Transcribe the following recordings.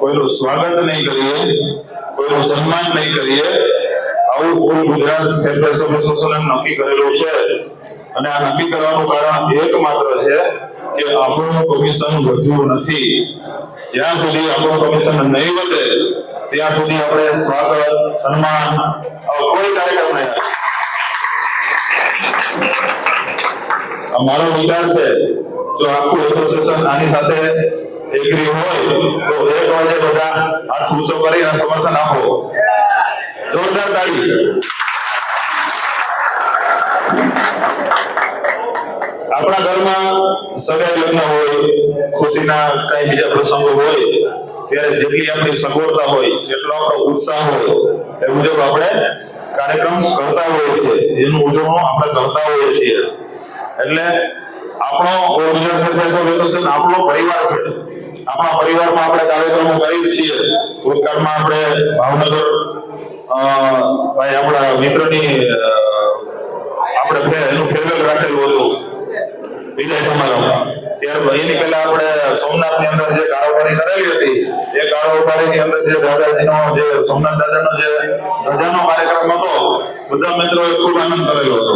કોઈનું સ્વાગત નહીં કરીએ, કોઈનું સન્માન નહીં કરીએ, આવું પૂરું ગુજરાત ફેરફાર એસોસિએશન નક્કી કરેલું છે. અને આ નક્કી કરવાનું કારણ એકમાત્ર છે કે આપણું કમિશન વધ્યું નથી. જ્યાં સુધી આપણું કમિશન નહીં વધે ત્યાં સુધી આપણે સ્વાગત, સન્માન કોઈ કાર્યક્રમ નહીં. મારો વિચાર છે જો આખું એસોસિએશન આની સાથે એગ્રી હોય તો એક વાગે બધા હાથ ઊંચો કરી અને સમર્થન આપો. જોરદાર તાળી. આપણા ઘરમાં સગાઈ લગ્ન હોય, ખુશીના કઈ બીજા પ્રસંગો હોય ત્યારે જેટલી આપણી સગવડતા હોય, જેટલો આપણો ઉત્સાહ હોય એ મુજબ આપણે કાર્યક્રમ કરતા હોઈએ છીએ, એનું ઉજવણું આપણે કરતા હોઈએ છીએ. એટલે આપણો ગુજરાત ફેરફાર એસોસિએશન આપણો પરિવાર છે. આપણા પરિવારમાં આપણે કાર્યક્રમો કરીએ છીએ. ભૂતકાળમાં આપણે ભાવનગર ભાઈ આપણા મિત્રની આપણે એનું ફેરવેલ રાખેલું હતું વિજય સમારંભ. ત્યાર એની પહેલા આપણે સોમનાથની અંદર જે કારોબારી કરેલી હતી એ કારોબારીની અંદર જે દાદાજીનો જે સોમનાથ દાદાનો જે ધજાનો કાર્યક્રમ હતો, બધા મિત્રોએ ખૂબ આનંદ કરેલો હતો.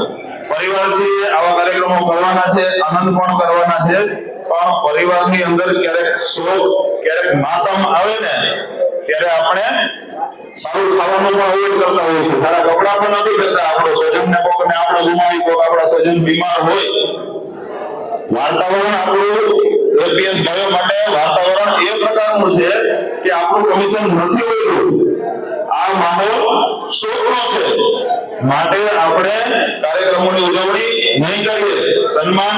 પરિવારથી આવા કાર્યક્રમો કરવાના છે, આનંદ પણ કરવાના છે, પણ પરિવારની અંદર ક્યારેક શોક, ક્યારેક માતમ આવે ને ત્યારે આપણે સારું ખાવાનું પણ અવોઈડ કરતા હોઈએ છીએ, સારા કપડા પણ નથી પહેરતા. આપણો સ્વજનને કોકને આપણે ગુમાવી, કોક આપણા સ્વજન બીમાર હોય, વાતાવરણ આપણું એપીએસ ભાઈઓ માટે વાતાવરણ એ પ્રકારનું છે કે આપણું કમિશન નથી હોતું. આ માહોલ શોકનો છે, માટે આપણે કાર્યક્રમોની ઉજવણી નહીં કરીએ, સન્માન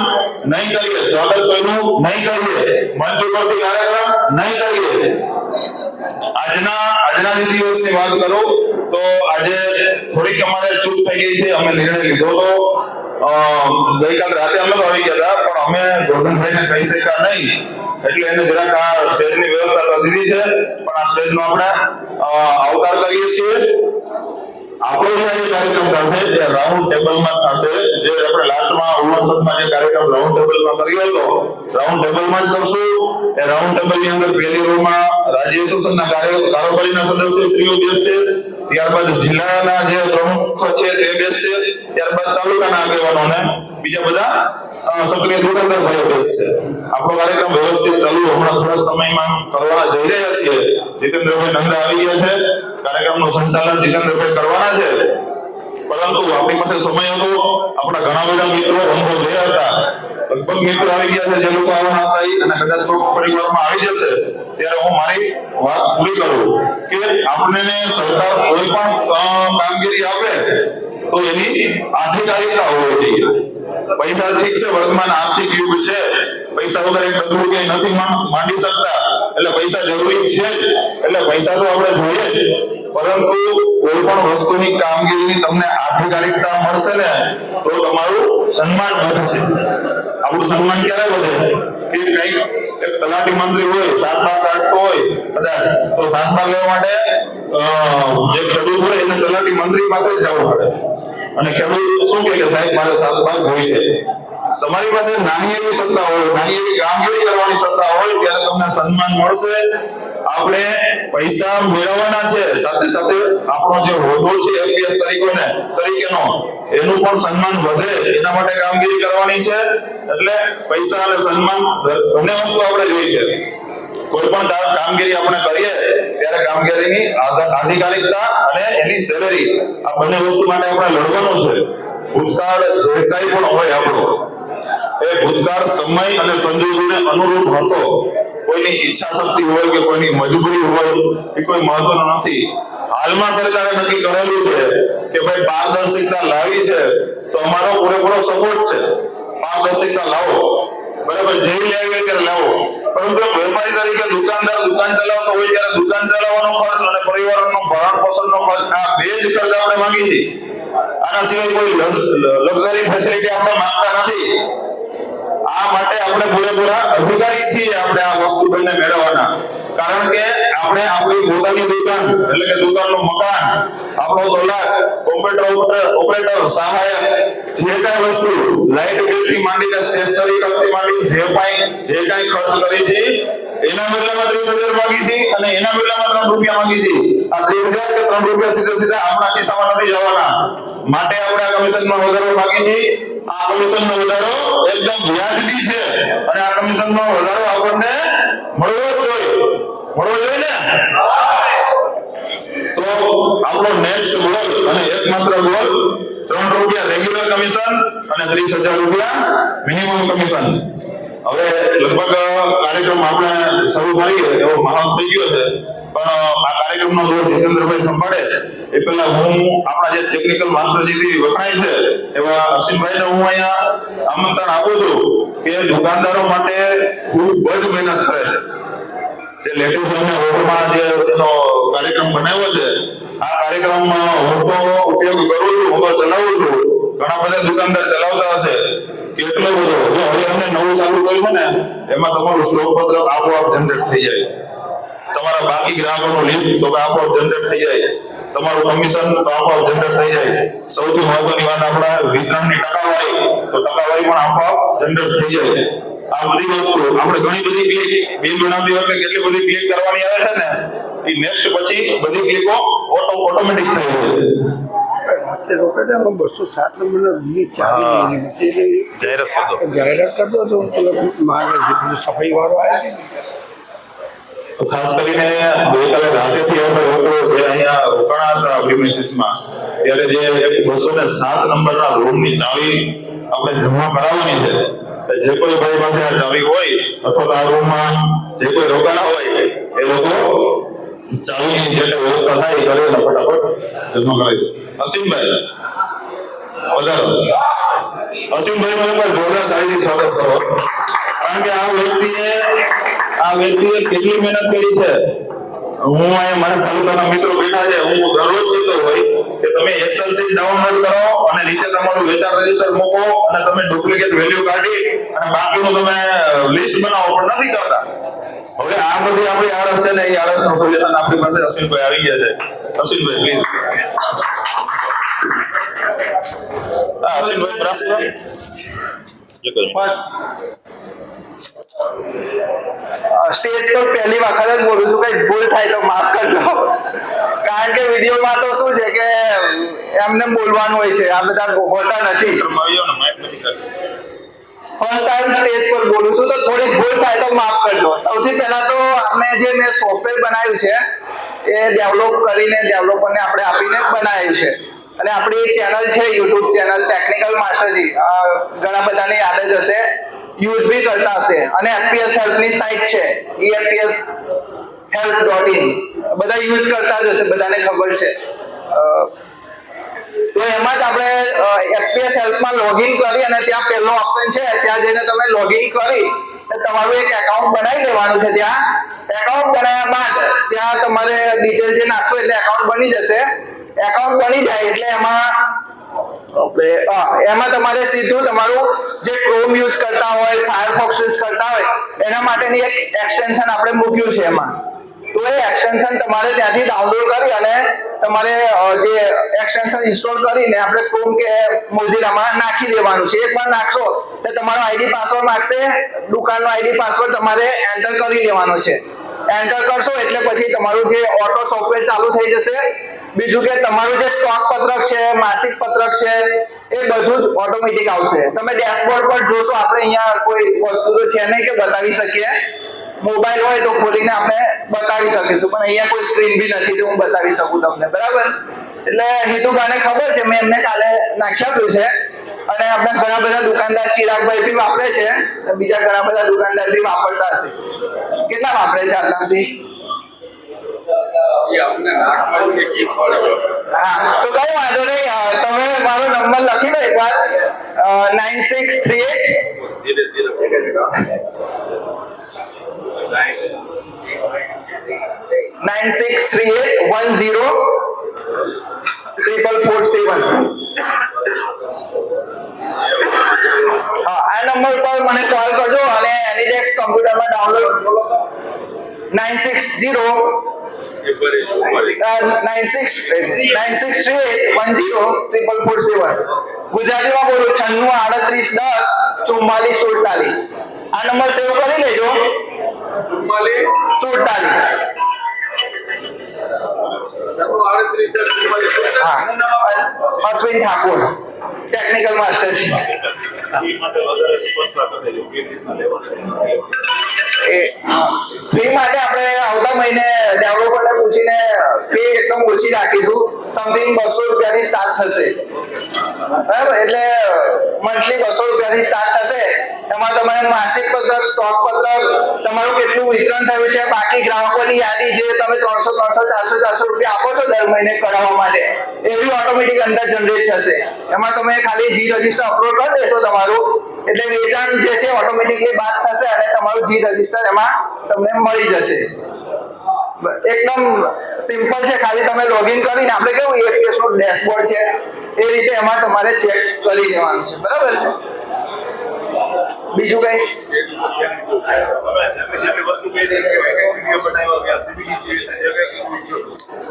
નહીં કરીએ, સ્વાગત કોઈનું નહીં કરીએ, મંચ ઉપરથી કાર્યક્રમ નહીં કરીએ. આજના દિવસની વાત કરું તો આજે થોડીક અમારે ચૂક થઈ ગઈ છે. અમે નિર્ણય લીધો હતો ગઈકાલ રાતે અમે તો આવી ગયા હતા, પણ અમે ગોરધનભાઈને કહી શક્યા નહીં, એટલે એને જરાક આ સ્ટેજની વ્યવસ્થા કરી દીધી છે. પણ આ સ્ટેજનો આપણે આવકાર કરીએ છીએ. આપણો જે કાર્યક્રમ થશે તે રાઉન્ડ ટેબલમાં થશે. જે આપણે લાસ્ટમાં 59માં જે કાર્યક્રમ રાઉન્ડ ટેબલમાં કર્યો હતો, રાઉન્ડ ટેબલમાં જ કરશું. એ રાઉન્ડ ટેબલની અંદર પહેલી રોમાં રાજ્ય એસોસિએશનના કારોબારીના સદસ્યશ્રીઓ બેસશે, ત્યારબાદ જિલ્લાના જે પ્રમુખ છે તે બેસશે, ત્યારબાદ તાલુકાના આગેવાનો અને બીજા બધા સક્રિય દુકાનદાર ભાઈઓ બેસશે. આપણો કાર્યક્રમ વ્યવસ્થિત ચાલુ હમણાં થોડા સમયમાં કરવાના જઈ રહ્યા છીએ. જીતેન્દ્રભાઈ નંદા આવી ગયા છે, કાર્યક્રમનું સંચાલન જીતેન્દ્રભાઈ કરવાના છે. પરંતુ આપણી પાસે સમય હતો, આપણા ઘણા બધા મિત્રો અનુભવ ગયા હતા, લગભગ મિત્રો આવી ગયા છે જે લોકો આવવાના હતા અને કદાચ કોઈ પરિવારમાં આવી જશે ત્યારે હું મારી વાત પૂરી કરું કે આપણને સરકાર કોઈ પણ કામગીરી આપે તો એની આધિકારિકતા હોવી જોઈએ. પૈસા ઠીક છે, વર્તમાન આર્થિક યુગ છે, પૈસા વગર એક ડગલું ક્યાંય નથી માંડી શકતા, એટલે પૈસા જરૂરી છે, એટલે પૈસા તો આપણે જોઈએ જ. પરંતુ કોઈ પણ વસ્તુની કામગીરીની તમને આધિકારિકતા મળશે ને તો તમારું સન્માન વધશે. આપણું સન્માન ક્યારે વધે કે કંઈક એક તલાટી મંત્રી હોય, 7 ભાગ કાઢતો હોય કદાચ, તો 7 ભાગ લેવા માટે જે ખેડૂત હોય એને તલાટી મંત્રી પાસે જવું પડે અને ખેડૂત શું કહે કે સાહેબ મારે 7 ભાગ હોય છે. તમારી પાસે નાની એવી સત્તા હોય, નાની એવી કામગીરી કરવાની સત્તા હોય ત્યારે તમને સન્માન મળશે. આપણે પૈસા મેળવવાના છે, સાથે સાથે આપણો જે હોદ્દો છે એપીએસ તરીકેનો એનું પણ સન્માન વધે એના માટે કામગીરી કરવાની છે. એટલે પૈસા અને સન્માન બંને વસ્તુ આપણે જોઈ છે. કોઈ પણ કામગીરી આપણે કરીએ ત્યારે કામગીરીની આધિકારિકતા અને એની સેલેરી આ બંને વસ્તુ માટે આપણે લડવાનું છે. ભૂતકાળ જે કંઈ પણ હોય આપણો એ ભૂતકાળ સમય અને સંજોગોને અનુરૂપ હતો. કોઈની ઈચ્છા શક્તિ હોય કે કોઈની મજબૂરી હોય એ કોઈ મહત્વનું નથી. હાલમાં સરકારે નક્કી કરેલું છે કે ભાઈ પારદર્શિકતા લાવી છે તો અમારો પૂરેપૂરો સપોર્ટ છે. પારદર્શિકતા લાવો, બરાબર, જેવી લેવી ત્યારે લાવો. પરંતુ વેપારી તરીકે દુકાનદાર દુકાન ચલાવતો હોય ત્યારે દુકાન ચલાવવાનો ખર્ચ અને પરિવારનો ભરણ પોષણનો ખર્ચ આ બે જ ખર્ચ આપણે માંગી છીએ. આના સિવાય કોઈ લક્ઝરી ફેસિલિટી આપણે માંગતા નથી. આ માટે આપણે પૂરેપૂરા અધિકારી છીએ આપણે આ વસ્તુ બંને મેળવવાના. કારણ કે આપણે આપણી પોતાની દુકાન એટલે કે દુકાનનું મકાન, આપણો દલાલ, કોમ્પ્યુટર ઓપરેટર, સહાયક, જે કાંઈ વસ્તુ લાઇટ બિલ થી માંડીને સ્ટેશનરી ખર્ચથી માંડીને જે કાંઈ ખર્ચ કરી છે એ એના બદલામાં 30,000 માંગી હતી અને એના બદલામાં 3 રૂપિયા માંગી હતી. આ 30,000 કે 3 રૂપિયા સીધા આપણા ખિસ્સામાં નથી જવાના. માટે આપણે આ કમિશનમાં વધારો માંગી છીએ. આ કમિશનનો વધારો એકદમ વ્યાજબી છે અને આ કમિશનનો વધારો આપણને મળવો જ જોઈએ. મળવો જોઈએ ને? તો આપણો નેક્સ્ટ ગોલ અને એકમાત્ર ગોલ 3 રૂપિયા રેગ્યુલર કમિશન અને 30,000 રૂપિયા મિનિમમ કમિશન. હવે લગભગ કાર્યક્રમ આપણે શરૂ કરીએ એવો માહોલ થઈ ગયો છે, પણ આ કાર્યક્રમનો રોજ જીતેન્દ્રભાઈ સંભાળે એ પહેલા હું આપણા જે ટેકનિકલ માસ્ટરજીથી વખણાય છે એવા અસીમભાઈને હું અહીંયા આમંત્રણ આપું છું કે દુકાનદારો માટે ખૂબ જ મહેનત કરે છે. જે લેટેસ્ટ અને ઓર્ડરમાં જે એનો કાર્યક્રમ બનાવ્યો છે, આ કાર્યક્રમમાં હું તો ઉપયોગ કરું છું, હું તો ચલાવું છું. ઘણા બધા દુકાનદાર ચલાવતા હશે. કેટલો બધો જો હવે અમને નવું ચાલુ કર્યું ને એમાં તમારું સ્ટોક પત્રક આપોઆપ જનરેટ થઈ જાય. તમારા બાકી ગ્રાહકોનું લિસ્ટ તો આપોઆપ જનરેટ થઈ જાય. તમારું કમિશન તો આપોઆપ જનરેટ થઈ જાય. સૌથી મહત્વની વાત આપણા વિતરણની ટકાવારી, તો ટકાવારી પણ આપોઆપ જનરેટ થઈ જાય. આ બધી વસ્તુ આપણે ઘણી બધી ક્લિક બિલ બનાવતી વખતે કેટલી બધી ક્લિક કરવાની આવે છે ને, એ નેક્સ્ટ પછી બધી ક્લિકો ઓટોમેટિક થઈ જાય. રાત્રે રોકાતા 207 નંબરના રૂમની ચાવી જાહેરાત કરતો હતો. મારે જે સફાઈ વાળો આવ્યો તો ખાસ કરીને ગઈકાલે રાતેથી આપણે લોકો જે અહીંયા રોકાણા હતા પ્રીમિસિસમાં, ત્યારે જે 207 નંબરના રૂમની ચાવી આપણે જમા કરાવવાની છે. જે કોઈ ભાઈ પાસે આ ચાવી હોય અથવા તો આ રૂમમાં જે કોઈ રોકાણા હોય એ લોકો ચાવીની જે વ્યવસ્થા થાય એ કરે ફટાફટ જમા કરાવી દે. અસીમભાઈ વધારો. અસીમભાઈ મને એકવાર જોરદાર તાળીથી સ્વાગત કરો, કારણ કે આ વ્યક્તિએ કેટલી મહેનત કરી છે. હું અહીંયા મારા તાલુકાના મિત્રો બેઠા છે, હું દરરોજ કહેતો હોય કે તમે એક્સેલ શીટ ડાઉનલોડ કરો અને નીચે તમારું વેચાણ રજીસ્ટર મૂકો અને તમે ડુપ્લિકેટ વેલ્યુ કાઢી અને બાકીનું તમે લિસ્ટ બનાવો, પણ નથી કરતા. હવે આ બધી આપણી આળસ છે ને, એ આળસનું સોલ્યુશન આપણી પાસે અશ્વિનભાઈ આવી ગયા છે. અશ્વિનભાઈ પ્લીઝ. અશ્વિનભાઈ પ્રાપ્ત સ્ટેજ પર પહેલી વખત જ બોલું છું, કઈ ભૂલ થાય તો માફ કરજો. કારણ કે વિડીયોમાં તો શું છે કે એમને બોલવાનું હોય છે, આ બધા હોતા નથી. ફર્સ્ટ ટાઈમ સ્ટેજ પર બોલું છું તો થોડી ભૂલ થાય તો માફ કરજો. સૌથી પહેલા તો અમે જે મેં સોફ્ટવેર બનાવ્યું છે એ ડેવલપ કરીને ડેવલપરને આપણે આપીને બનાવ્યું છે. અને આપણી ચેનલ છે યુટ્યુબ ચેનલ ટેકનિકલ માસ્ટરજી, ઘણા બધાને યાદ જ હશે, યુઝ બી કરતા હશે. અને એફપીએસ હેલ્પની સાઇટ છે efpshelp.in, બધા યુઝ કરતા જ હશે, બધાને ખબર છે. તો એમાં જ આપણે એફપીએસ હેલ્પમાં લોગિન કરી અને ત્યાં પહેલો ઓપ્શન છે, ત્યાં જઈને તમે લોગિન કરી તમારું એક એકાઉન્ટ બનાવી દેવાનું છે. ત્યાં એકાઉન્ટ બનાવ્યા બાદ ત્યાં તમારે ડિટેલ જે નાખશો એટલે એકાઉન્ટ બની જશે. એકાઉન્ટ બની જાય એટલે એમાં તમારે સીધું તમારું જે ક્રોમ યુઝ કરતા હોય, ફાયરફોક્સ યુઝ કરતા હોય એના માટેની એક એક્સટેન્શન આપણે મૂક્યું છે એમાં. તો એ એક્સટેન્શન તમારે ત્યાંથી ડાઉનલોડ કરી અને તમારે જે એક્સટેન્શન ઇન્સ્ટોલ કરીને આપણે ક્રોમ કે મોઝિલામાં નાખી દેવાનું છે. એકવાર નાખશો એટલે તમારો આઈડી પાસવર્ડ માંગશે, દુકાનનો આઈડી પાસવર્ડ તમારે એન્ટર કરી દેવાનો છે. એન્ટર કરશો એટલે પછી તમારું જે ઓટો સોફ્ટવેર ચાલુ થઈ જશે. બીજું કે તમારું જે સ્ટોક પત્રક છે, માસિક પત્રક છે, એ બધું જ ઓટોમેટિક આવશે. તમે ડેશબોર્ડ પર જોશો, આપણે અહીંયા કોઈ વસ્તુ તો છે નહીં કે બતાવી શકીએ. મોબાઈલ હોય તો ખોલીને આપણે બતાવી શકીશું, પણ અહીંયા કોઈ સ્ક્રીન બી નથી તો હું બતાવી શકું તમને, બરાબર? એટલે હિતુભાઈને ખબર છે, મેં એમને કાલે નાખી આપ્યું છે. અને આપણે ઘણા બધા દુકાનદાર, ચિરાગભાઈ બી વાપરે છે, બીજા ઘણા બધા દુકાનદાર બી વાપરતા હશે. કેટલા વાપરે છે આટલાથી? હા, તો કઈ વાંધો નહીં, તમે મારો નંબર લખી લો એકવાર, 9638104447. આ નંબર પર મને કોલ કરજો અને એનીડેક્સ કોમ્પ્યુટરમાં ડાઉનલોડ 9638104447. ગુજરાતીમાં બોલો 9638104447. આ નંબર સેવ કરી લેજો. હા, અશ્વિન ઠાકોર ટેકનિકલ માસ્ટર છે. ફી માટે આપણે આવતા મહિને ડેવલપરને પૂછીને ફી એકદમ ઓછી રાખીશું. સમથિંગ 200 રૂપિયાથી સ્ટાર્ટ થશે. બરાબર, એટલે મંથલી 200 રૂપિયાથી સ્ટાર્ટ થશે. એમાં તમારે માસિક પત્રક, સ્ટોક પત્રક, તમારું કેટલું વિતરણ થયું છે, બાકી ગ્રાહકોની યાદી જે તમે 300 400 રૂપિયા આપો છો દર મહિને કઢાવવા માટે, એવી ઓટોમેટિક અંદર જનરેટ થશે. એમાં તમે ખાલી જી રજિસ્ટર અપલોડ કરી દેશો તમારું, એટલે વેચાણ જે છે ઓટોમેટિકલી બાદ થશે અને તમારું જી રજિસ્ટર એમાં તમને મળી જશે. એકદમ સિમ્પલ છે. ખાલી તમે લોગિન કરીને આપણે કેવું એપીએસ નો ડેશબોર્ડ છે એ રીતે એમાં તમારે ચેક કરી લેવાનું છે. બરાબર છે. બીજું કઈ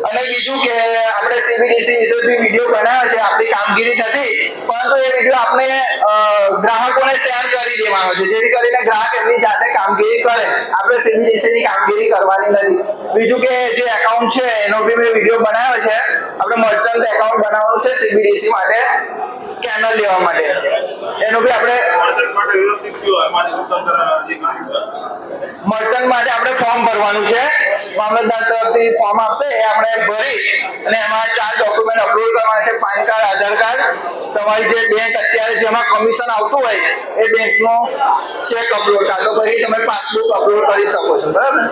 અને બીજું કે આપણે સીબીડીસી વિશે બી વિડીયો બનાવ્યો છે. આપણી કામગીરી નથી, પરંતુ એ વિડીયો આપણે ગ્રાહકોને શેર કરી દેવાનો છે, જેથી કરીને ગ્રાહક એમની જાતે કામગીરી કરે. આપણે સીબીડીસી ની કામગીરી કરવાની નથી. બીજું કે જે એકાઉન્ટ છે એનો બી મેં વિડીયો બનાવ્યો છે. આપણે મર્ચન્ટ એકાઉન્ટ બનાવવાનું છે સીબીડીસી માટે, સ્કેનર લેવા માટે. એનો બી આપણે મર્ચન્ટ માટે આપણે ફોર્મ ભરવાનું છે. મામલતદાર તરફથી ફોર્મ આપશે, એ આપણે ભરી અને એમાં 4 ડોક્યુમેન્ટ અપલોડ કરવાના છે: પાન કાર્ડ, આધાર કાર્ડ, તમારી જે બેંક અત્યારે જેમાં કમિશન આવતું હોય એ બેંકનો ચેક અપલોડ, કાં તો પછી તમે પાસબુક અપલોડ કરી શકો છો. બરાબર.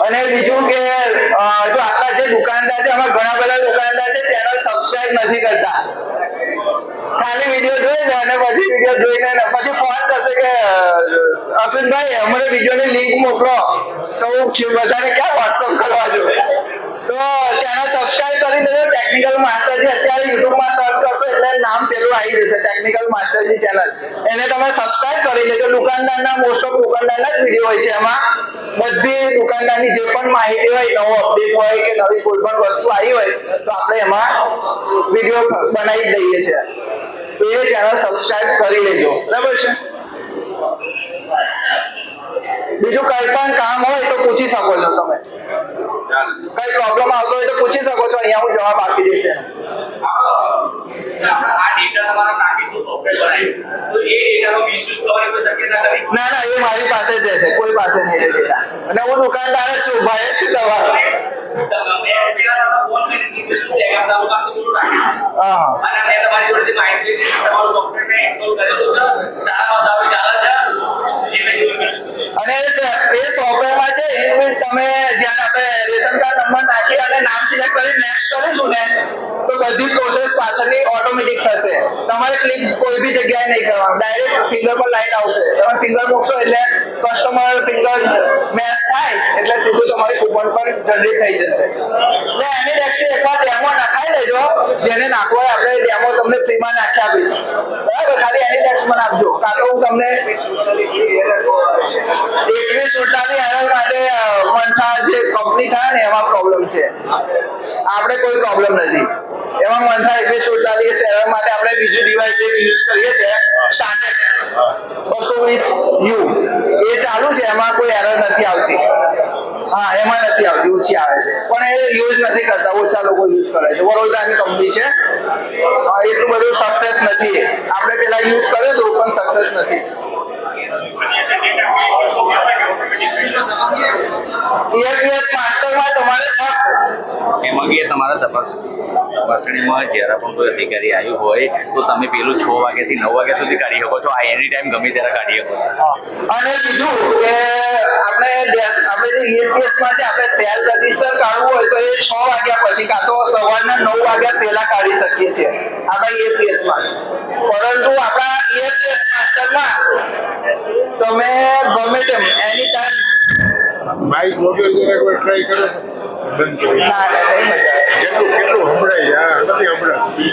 અને બીજું કે જો આટલા જે દુકાનદાર છે, આમાં ઘણા બધા દુકાનદાર છે ચેનલ સબસ્ક્રાઇબ નથી કરતા. ખાલી વિડીયો જોઈ લે અને પછી વિડીયો જોઈને પછી ફોન કરશે કે અશ્વિનભાઈ અમને વિડીયોની લિંક મોકલો, તો હું બધાને ક્યાં વોટ્સઅપ કરવા જો. તો ચેનલ સબસ્ક્રાઇબ કરી લેજો. ટેકનિકલ માસ્ટરજી અત્યારે યુટ્યુબમાં સર્ચ કરશો એટલે નામ પેલું આવી જશે, ટેકનિકલ માસ્ટરજી ચેનલ. એને તમે સબસ્ક્રાઇબ કરી લેજો. દુકાનદારના મોસ્ટ ઓફ દુકાનદારના જ વિડીયો હોય છે. એમાં બધી દુકાનદારની જે પણ માહિતી હોય, નવો અપડેટ હોય કે નવી કોઈ પણ વસ્તુ આવી હોય તો આપણે એમાં વિડીયો બનાવી દઈએ છીએ. તો એ ચેનલ સબસ્ક્રાઇબ કરી લેજો. બરાબર છે. બીજું કઈ પણ કામ હોય તો પૂછી શકો છો તમે. કઈ પ્રોબ્લેમ આવતો હોય તો પૂછી શકો છો. અહીંયા હું જવાબ આપી દઈશ. ના ના, એ મારી પાસે જ છે, કોઈ પાસે નહીં એ ડેટા. અને હું દુકાનદાર જ છું, ભાઈ જ છું તમારો. અને એ સોફ્ટવેરમાં છે તમે જ્યારે આપણે રેશન કાર્ડ નંબર નાખી અને નામ સિલેક્ટ કરી નેક્સ્ટ કરીશું ને તો બધી પ્રોસેસ પાછળની ઓટોમેટિક થશે. તમારે ક્લિક કોઈ બી જગ્યાએ નહીં કરવાનું, ડાયરેક્ટ ફિંગર પર લાઈન આવશે. તમે ફિંગર મૂકશો એટલે કસ્ટમર ફિંગર મેચ થાય એટલે સીધું તમારી કૂપન પર જનરેટ થઈ જશે. એટલે એની નેક્સ્ટ એકવાર ડેમો નખાઈ લેજો. જેને નાખવો હોય આપણે ડેમો તમને ફ્રીમાં નાખી આપીશું. બરાબર. ખાલી એની નેક્સ્ટ મને આપજો, કાં તો હું તમને 2148 એરર માટે મંથા જે કંપની થાય ને એમાં પ્રોબ્લેમ છે. આપણે કોઈ પ્રોબ્લેમ નથી એમાં. મંથા 2148 એરર માટે આપણે બીજું ડિવાઇસ જે યુઝ કરીએ છીએ સ્ટાર્ટેક 220U એ ચાલુ છે. એમાં કોઈ એરર નથી આવતી. હા, એમાં નથી આવતી, ઓછી આવે છે. પણ એ યુઝ નથી કરતા, ઓછા લોકો યુઝ કરે છે. વડોદરાની કંપની છે. એટલું બધું સક્સેસ નથી. આપણે પેલા યુઝ કર્યું તો પણ સક્સેસ નથી. EFPS માસ્ટરમાં તમારે એમાં બી તમારા તપાસણીમાં જ્યારે પણ કોઈ અધિકારી આવ્યું હોય તો તમે પેલું 6 વાગ્યાથી 9 વાગ્યા સુધી કાઢી શકો છો. આ એની ટાઈમ ગમે ત્યારે કાઢી શકો છો. અને બીજું કે આપણે જે EFPS માં છે આપણે સેલ રજીસ્ટર કાઢવું હોય તો એ 6 વાગ્યા પછી કાં તો સવારના 9 વાગ્યા પહેલા કાઢી શકીએ છીએ આપણા EFPS માં. પરંતુ આપણા EFPS માસ્ટરમાં તમે ગમે તેમ એની ટાઈમ માઇક વગર જરા કોઈ ટ્રાય કરો બંધ કરી. ના નહીં મજા આવે. કેટલું સંભળાય? હા, નથી સંભળાતું.